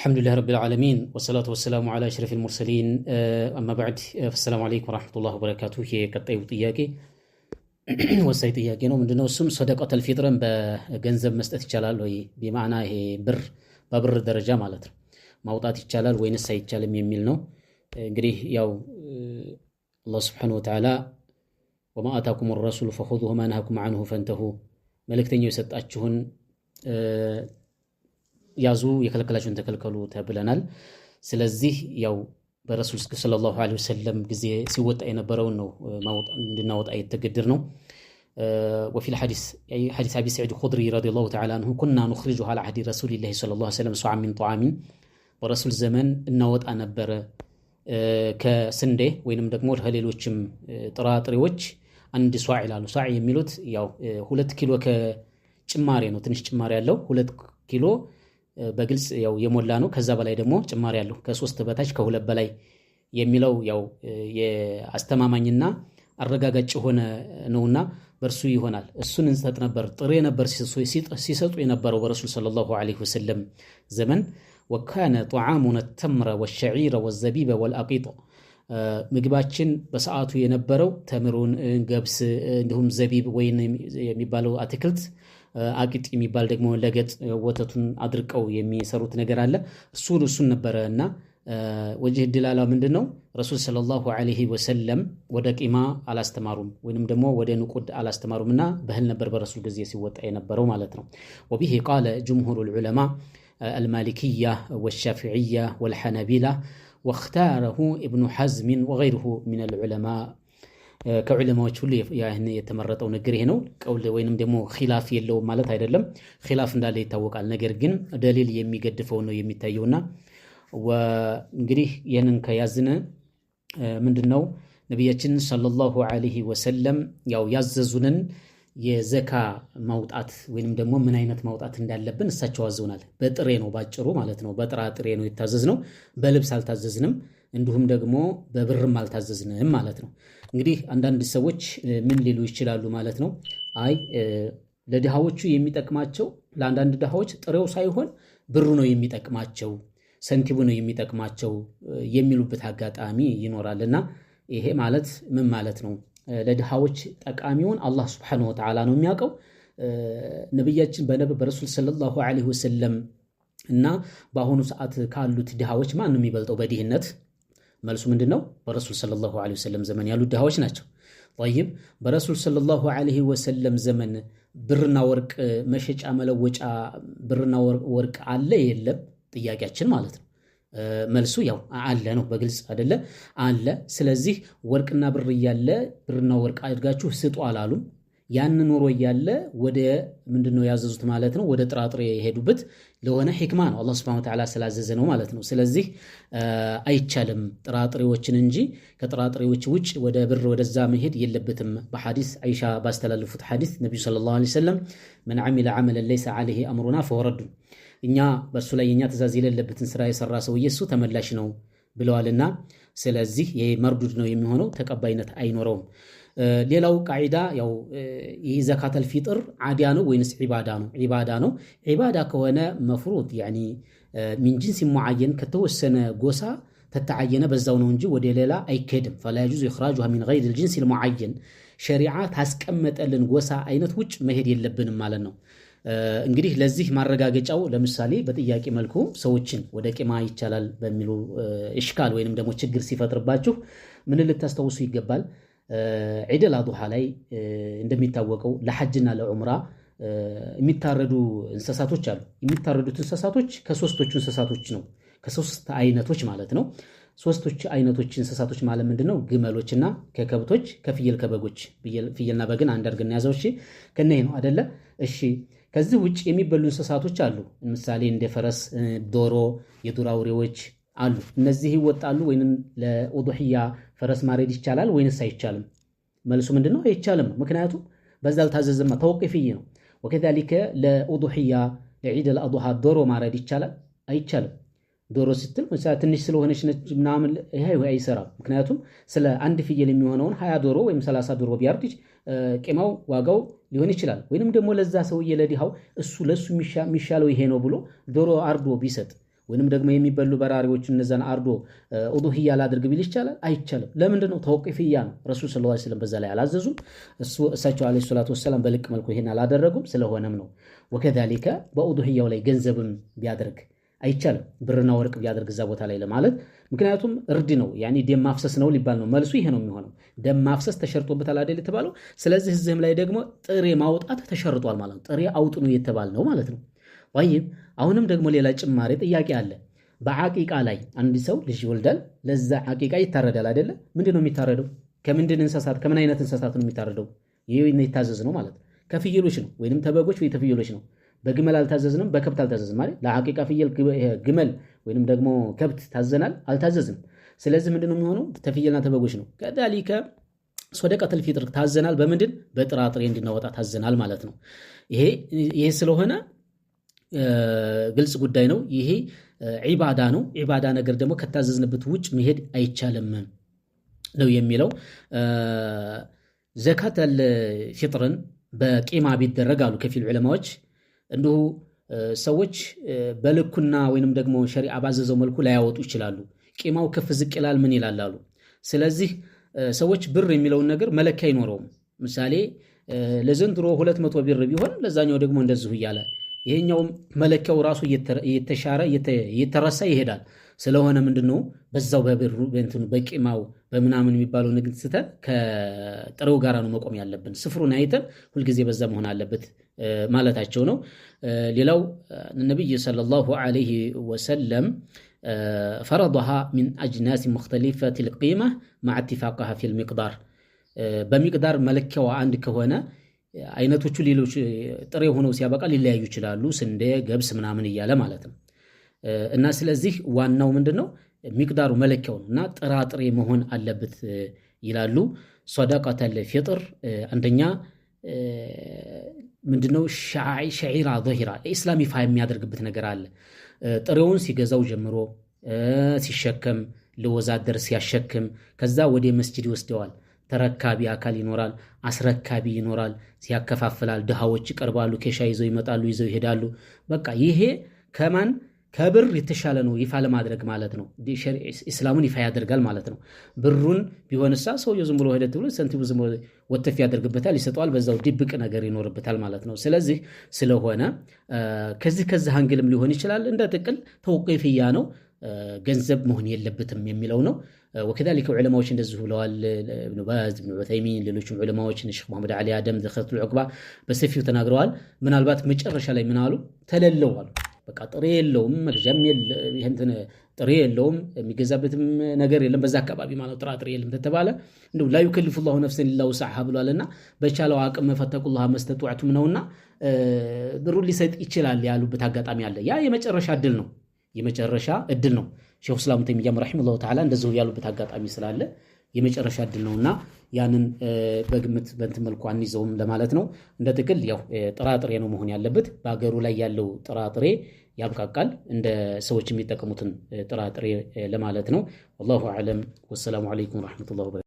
الحمد لله رب العالمين والصلاة والسلام على أشرف المرسلين أما بعد فالسلام عليكم ورحمة الله وبركاته هي كطيب ጥያቄ ወሳኝ ጥያቄ ነው ምንድነው እሱም ሰደቀተል ፊጥርን በገንዘብ መስጠት ይቻላል ወይ በማዕና ይሄ ብር በብር ደረጃ ማለት ነው ማውጣት ይቻላል ወይንስ አይቻልም የሚል ነው እንግዲህ ያው አላህ Subhanahu Wa Ta'ala وما آتاكم الرسول فخذوه ما نهاكم عنه فانتهوا መልእክተኛው የሰጣችሁን ያዙ የከለከላችሁን ተከልከሉ ተብለናል ስለዚህ ያው በረሱል ሰለላሁ ዐለይሂ ወሰለም ጊዜ ሲወጣ የነበረው ነው እንድናወጣ የተገደር ነው وفي الحديث اي حديث ابي سعيد الخدري رضي الله تعالى عنه كنا نخرجه على عهد رسول الله صلى الله عليه وسلم صاع من طعام ورسول زمان እናወጣ ነበር ከስንዴ ወይንም ደግሞ ለሌሎችም ጥራጥሬዎች አንድ ሷዕ ይላሉ ሷዕ የሚሉት ያው 2 ኪሎ ከጭማሪ ነው ትንሽ ጭማሪ ያለው 2 ኪሎ በግልጽ ያው የሞላ ነው ከዛ በላይ ደግሞ ጭማሪ ያለው ከ3 በታች ከ2 በላይ የሚለው ያው የአስተማማኝና አረጋጋጭ ሆነ ነውና በርሱ ይሆናል እሱን እንሰጥ ነበር ጥሬ ነበር ሲሰጡ የነበረው በረሱል ሰለላሁ ዐለይሂ ወሰለም ዘመን وكان طعامنا التمر والشعير والزبيب والأقيط ምግባችን በሰዓቱ የነበረው ተምሩን ገብስ እንዲሁም ዘቢብ ወይን የሚባለው አትክልት አቂጥ የሚባል ደግሞ ለገጥ ወተቱን አድርቀው የሚሰሩት ነገር አለ እሱን ነበርና ወጅህ ድላላ ምንድነው ረሱል ሰለላሁ ዐለይሂ ወሰለም ወደ ቂማ አላስተማሩም ወይንም ደግሞ ወደ ንቁድ አላስተማሩምና በህል ነበር በረሱል ጊዜ ሲወጣ የነበረው ማለት ነው وبه قال جمهور العلماء المالكية والشافعية والحنابلة واختاره ابن حزم وغيره من العلماء ከዑለማዎች ሁሉ የተመረጠው ነገር ይሄ ነው ቀውል ወይንም ደግሞ ኺላፍ የለው ማለት አይደለም ኺላፍ እንዳለ ይታወቃል ነገር ግን ደሊል የሚገድፈው ነው የሚታየውና እንግዲህ ይሄንን ከያዝነ ምንድነው ነብያችን ሰለላሁ ዐለይሂ ወሰለም ያው ያዘዙንን የዘካ ማውጣት ወይንም ደግሞ ምን አይነት ማውጣት እንዳለብን እሳቸው አዘውናል በጥሬ ነው ባጭሩ ማለት ነው በጥራጥሬ ነው የታዘዝነው በልብስ አልታዘዝንም እንዲሁም ደግሞ በብርም አልታዘዝንም ማለት ነው እንግዲህ አንዳንድ ሰዎች ምን ሊሉ ይችላሉ ማለት ነው አይ ለድሃዎቹ የሚጠቅማቸው ለአንዳንድ ድሃዎች ጥሬው ሳይሆን ብሩ ነው የሚጠቅማቸው ሰንቲቡ ነው የሚጠቅማቸው የሚሉበት አጋጣሚ ይኖራልና ይሄ ማለት ምን ማለት ነው ለድሃዎች ጠቃሚውን አላህ Subhanahu Wa Ta'ala ነው የሚያውቀው ነብያችን በረሱል ሰለላሁ ዐለይሂ ወሰለም እና በአሁኑ ሰዓት ካሉት ድሃዎች ማን ነው የሚበልጠው በድህነት መልሱ ምንድነው በረሱል ሰለላሁ ዐለይሂ ወሰለም ዘመን ያሉት ድሃዎች ናቸው طيب በረሱል ሰለላሁ ዐለይሂ ወሰለም ዘመን ብርና ወርቅ መሸጫ መለወጫ ብርና ወርቅ አለ የለም ጥያቄያችን ማለት ነው መልሱ ያው አለ ነው በግልጽ አይደለ አለ ስለዚህ ወርቅና ብር ያለ ብርና ወርቅ አድርጋችሁ ስጡ አላሉም ያን ኑሮ ያለ ወደ ምንድነው ያዘዙት ማለት ነው ወደ ጥራጥሬ የሄዱበት ለሆነ ህክማ ነው አላህ Subhanahu Wa Ta'ala ስላዘዘ ነው ማለት ነው ስለዚህ አይቻልም ጥራጥሬዎችን እንጂ ከጥራጥሬዎች ውጭ ወደ ብር ወደዛ መሄድ የለበትም በሐዲስ አይሻ ባስተላለፉት ሐዲስ ነብዩ ሰለላሁ ዐለይሂ ወሰለም من عمل عملا ليس عليه امرنا فهو رد እኛ በሱ ላይ የኛ ትእዛዝ የሌለበትን ስራ የሰራ ሰው ኢየሱስ ተመላሽ ነው ብለዋልና ስለዚህ ይሄ መርዱድ ነው የሚሆነው ተቀባይነት አይኖረውም ሌላው ቃዒዳ ያው ይህ ዘካተል ፊጥር ዓዲያ ነው ወይንስ ዒባዳ ነው ዒባዳ ከሆነ መፍሩድ يعني من جنس معين ከተወሰነ ጎሳ ተተዓየነ በዛው ነው እንጂ ወደ ሌላ አይከድም فلا يجوز اخراجها من غير الجنس المعين ሸሪዓ ታስቀመጠልን ጎሳ አይነት ውጭ መሄድ የለብንም ማለት ነው እንግዲህ ለዚህ ማረጋገጫው ለምሳሌ በጥያቄ መልኩ ሰዎችን ወደ ቂማ ይቻላል በሚሉ እሽካል ወይንም ደግሞ ችግር ሲፈጥርባችሁ ምን ልታስተውሱ ይገባል ዒደል አድሃ ላይ እንደሚታወቀው ለሐጅና ለዑምራ የሚታረዱ እንስሳቶች አሉ የሚታረዱት እንስሳቶች ከሶስቶቹ እንስሳቶች ነው ከሶስት አይነቶች ማለት ነው ሶስቶች አይነቶች እንስሳቶች ማለት ምንድነው ግመሎችና ከከብቶች ከፍየል ከበጎች ፍየልና በግን አንድ አድርገን ያዘው እሺ ከነዚህ ነው አይደለ እሺ ከዚህ ውጭ የሚበሉ እንስሳቶች አሉ ምሳሌ እንደ ፈረስ ዶሮ የዱር አውሬዎች አሉ እነዚህ ይወጣሉ ወይንም ለኡዱህያ ፈረስ ማረድ ይቻላል ወይንስ አይቻልም መልሱ ምንድነው አይቻልም ምክንያቱም በዛል ታዘዘማ ተወቅፊይ ነው ወከذلك ለኡዱህያ ለዒድ አልአድሃ ዶሮ ማረድ ይቻላል አይቻልም ዶሮ ስትል mesela ትንሽ ስለሆነች ምናምን ይሄ አይሰራም ምክንያቱም ስለ አንድ ፍየል የሚሆነውን 20 ዶሮ ወይም 30 ዶሮ ቢያርድ ቂማው ዋጋው ሊሆን ይችላል ወይንም ደግሞ ለዛ ሰው የለዲሃው እሱ ለሱ የሚሻለው ይሄ ነው ብሎ ዶሮ አርዶ ቢሰጥ ወይንም ደግሞ የሚበሉ በራሪዎችን እነዛን አርዶ ኡዱህያ ላድርግ ቢል ይቻላል? አይቻልም። ለምንድን ነው? ተወቂፍያ ነው። ረሱል ሰለላሁ ዐለይሂ ወሰለም በዛ ላይ አላዘዙም። እሳቸው ዐለይሂ ሰላቱ ወሰላም በልቅ መልኩ ይሄን አላደረጉም። ስለሆነም ነው ወከዛሊከ በኡዱህያው ላይ ገንዘብም ቢያደርግ አይቻልም። ብርና ወርቅ ቢያደርግ እዛ ቦታ ላይ ለማለት ምክንያቱም እርድ ነው ያኒ ደም ማፍሰስ ነው ሊባል ነው። መልሱ ይሄ ነው የሚሆነው። ደም ማፍሰስ ተሸርጦበታል አይደል የተባለው። ስለዚህ እዚህም ላይ ደግሞ ጥሬ ማውጣት ተሸርጧል ማለት ነው። ጥሬ አውጡ ነው የተባል ነው ማለት ነው። ወይም አሁንም ደግሞ ሌላ ጭማሪ ጥያቄ አለ። በዓቂቃ ላይ አንድ ሰው ልጅ ይወልዳል። ለዛ ዓቂቃ ይታረዳል አይደለ? ምንድነው የሚታረደው? ከምንድን እንስሳት ከምን አይነት እንስሳት ነው የሚታረደው? ይሄ የታዘዝ ነው ማለት ከፍየሎች ነው ወይንም ተበጎች ወይ ተፍየሎች ነው። በግመል አልታዘዝንም፣ በከብት አልታዘዝም ማለት ለዓቂቃ ፍየል ግመል ወይንም ደግሞ ከብት ታዘናል አልታዘዝንም። ስለዚህ ምንድነው የሚሆነው? ተፍየልና ተበጎች ነው። ከዳሊከ ሶደቀተል ፊጥር ታዘናል። በምንድን በጥራጥሬ እንድናወጣ ታዘናል ማለት ነው። ይሄ ስለሆነ ግልጽ ጉዳይ ነው። ይሄ ዒባዳ ነው። ዒባዳ ነገር ደግሞ ከታዘዝንበት ውጭ መሄድ አይቻልም ነው የሚለው። ዘካተል ፊጥርን በቂማ ቢደረግ አሉ ከፊል ዑለማዎች እንዲሁ ሰዎች በልኩና ወይንም ደግሞ ሸሪዓ ባዘዘው መልኩ ላያወጡ ይችላሉ። ቂማው ከፍ ዝቅ ይላል ምን ይላል አሉ። ስለዚህ ሰዎች ብር የሚለውን ነገር መለኪያ አይኖረውም። ምሳሌ ለዘንድሮ 200 ብር ቢሆን ለዛኛው ደግሞ እንደዚሁ እያለ ይሄኛው መለኪያው ራሱ እየተሻረ እየተረሳ ይሄዳል። ስለሆነ ምንድነው በዛው በብሩ በእንትኑ በቂማው በምናምን የሚባለው ንግድ ስተን ከጥሬው ጋራ ነው መቆም ያለብን። ስፍሩን አይተን ሁልጊዜ በዛ መሆን አለበት ማለታቸው ነው። ሌላው ነብዩ ሰለላሁ ዐለይሂ ወሰለም فرضها من أجناس مختلفة القيمة مع اتفاقها في المقدار በሚቅዳር መለኪያው አንድ ከሆነ አይነቶቹ ሌሎች ጥሬ ሆነው ሲያበቃ ሊለያዩ ይችላሉ። ስንዴ፣ ገብስ ምናምን እያለ ማለት ነው። እና ስለዚህ ዋናው ምንድነው ሚቅዳሩ መለኪያው እና ጥራጥሬ መሆን አለበት ይላሉ። ሶደቀተል ፊጥር አንደኛ ምንድነው ሸዒራ ظሂራ ኢስላም ይፋ የሚያደርግበት ነገር አለ። ጥሬውን ሲገዛው ጀምሮ ሲሸከም ለወዛደር ሲያሸክም ከዛ ወደ መስጂድ ይወስደዋል። ተረካቢ አካል ይኖራል፣ አስረካቢ ይኖራል፣ ሲያከፋፍላል። ድሃዎች ይቀርባሉ፣ ኬሻ ይዘው ይመጣሉ፣ ይዘው ይሄዳሉ። በቃ ይሄ ከማን ከብር የተሻለ ነው ይፋ ለማድረግ ማለት ነው። ኢስላሙን ይፋ ያደርጋል ማለት ነው። ብሩን ቢሆንሳ ሰውየው ዝም ብሎ ሄደት ብሎ ሰንቲሙ ዝም ብሎ ወተፍ ያደርግበታል፣ ይሰጠዋል፣ በዛው ድብቅ ነገር ይኖርበታል ማለት ነው። ስለዚህ ስለሆነ ከዚህ አንግልም ሊሆን ይችላል። እንደ ጥቅል ተውቂፍያ ነው፣ ገንዘብ መሆን የለበትም የሚለው ነው። ወከዛሊከ ዑለማዎች እንደዚህ ብለዋል። ኢብኑ ባዝ፣ ኢብኑ ዑተይሚን፣ ሌሎችም ዑለማዎች ሼክ መሐመድ አሊ አደም ዘኸቱል ዑቅባ በሰፊው ተናግረዋል። ምናልባት መጨረሻ ላይ ምን አሉ? ተለለው አሉ። በቃ ጥሬ የለውም፣ መግዣም ይሄንተነ ጥሬ የለውም፣ የሚገዛበትም ነገር የለም በዛ አካባቢ ማለት ጥራጥሬ የለም ተተባለ እንደው ላ ዩከልፉላሁ ነፍሰን ኢላ ውስዐሃ ብሏልና በቻለው አቅም ፈተቁላህ መስተጧዕቱም ነውና ብሩን ሊሰጥ ይችላል ያሉበት አጋጣሚ አለ። ያ የመጨረሻ እድል ነው፣ የመጨረሻ እድል ነው። ሼክ እስላም ተይሚያም ረሂመሁላሁ ተዓላ እንደዚሁ ያሉበት አጋጣሚ ስላለ የመጨረሻ እድል ነውና ያንን በግምት በእንትን መልኩ አንይዘውም ለማለት ነው። እንደ ጥቅል ያው ጥራጥሬ ነው መሆን ያለበት። በአገሩ ላይ ያለው ጥራጥሬ ያብቃቃል እንደ ሰዎች የሚጠቀሙትን ጥራጥሬ ለማለት ነው። ወላሁ አዕለም። ወሰላሙ አለይኩም ወራህመቱላሂ ወበረካቱሁ።